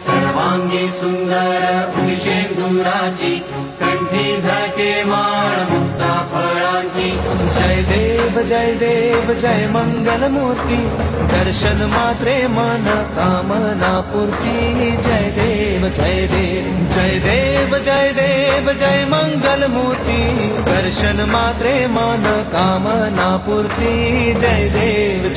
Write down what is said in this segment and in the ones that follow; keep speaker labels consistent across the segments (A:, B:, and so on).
A: सर्वांगी सुंदर उदिशेंदुराची कंठी झळके माळ मुक्ता फळांची
B: जय देव जय मंगल मूर्ती दर्शन मात्रे मन कामना पूर्ती जय देव जय देव जय मंगल मूर्ती दर्शन मात्रे मन कामना पूर्ती जय देव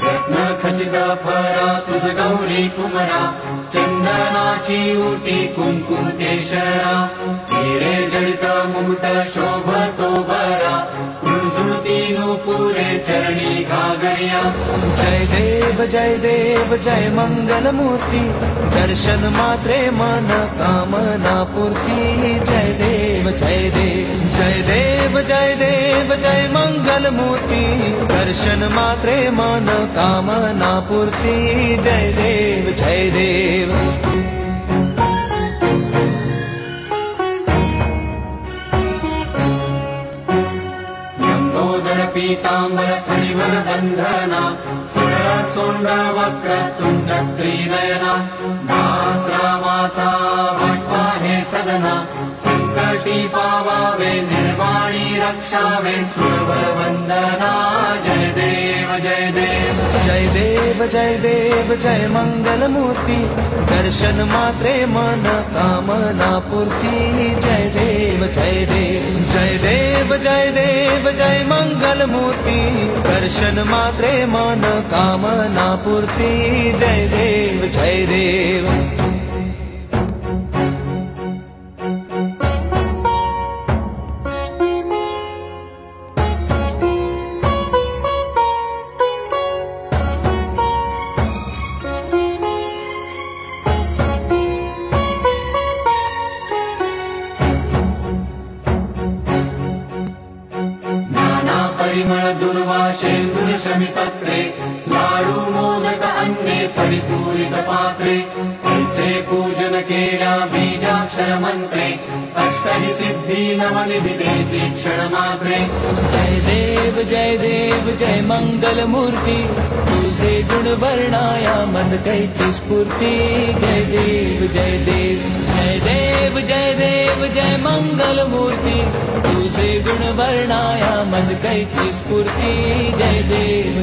A: रत्न खचित फरा तुझ गौरी कुमरा चंदनाची उटी कुंकुम केशरा हिरे जडित मुकुट शोभतो बरा कुंजुळती नुपुरे चरणी घागरिया
B: जय देव जय मंगल मूर्ती दर्शन मात्रे मन कामना पूर्ती जय देव जय मंगल मूर्ती दर्शन मात्रे मन कामना पूर्ती जय देव
A: लंबोदर पीतांबर फणीवर बंधना सरळ सोंड वक्र तुंड त्रिनयना दास रामाचा वाटवा हे सदना संकटी पावावे निर्वाणी रक्षावे सुरवर वंदना जय देव
B: जय मंगल मूर्ती दर्शन मात्रे मन कामना पूर्ती जय देव जय मंगल मूर्ती दर्शन मात्रे मन कामना पूर्ती जय देव
A: परिमळ दुर्वाशेंदुर शमिपत्रे लाडू मोदक अन्ने परिपूरित पात्रे ऐसे पूजन केल्या बीजाक्षर मंत्रे अष्टहि सिद्धी नवनिधि देसी क्षण मात्रे
B: जय देव जय मंगल मूर्ती तुझे गुण वर्णाया मज कैची स्फूर्ती जय देव जय मंगल मूर्ती तुझे गुण वर्णाया मज कैची स्फूर्ती जय देव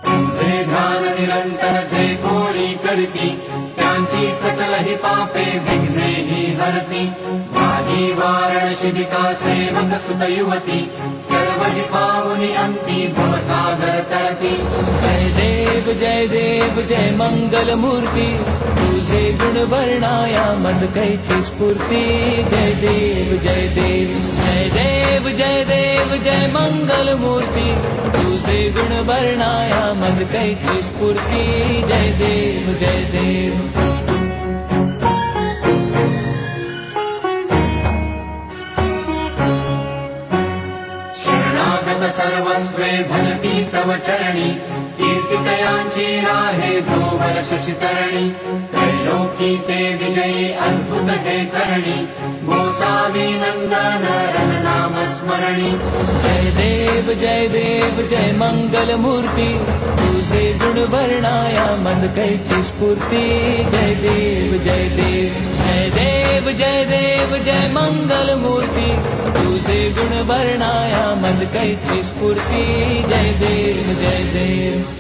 A: तुझे ध्यान निरंतर जे कोणी करती त्यांची सकल ही पापे विघ्ने ही हरती माझी वारण शिबिका सेवक सुत युवती सर्व ही पावनी अंती भवसागर तरती
B: जय देव जय मंगल मूर्ती तुझे गुण वर्णाया मज कैची स्फूर्ती जय देव जय मंगल मूर्ती तुझे गुण वर्णाया मज कैची स्फूर्ती जय देव
A: सर्वस्वे भजती तव चरणी कीर्तिकयांची राहे जोवर शशितरणी त्रैलोकी ते विजयी अद्भुत हे करणी गोसावी नंदन रघुनाम स्मरणी
B: जय देव जय मंगल मूर्ती तुझे गुण वर्णाया मज कैची स्फूर्ती जय देव जय मंगल मूर्ती तुझे गुण वर्णाया मज कैची स्फूर्ती जय देव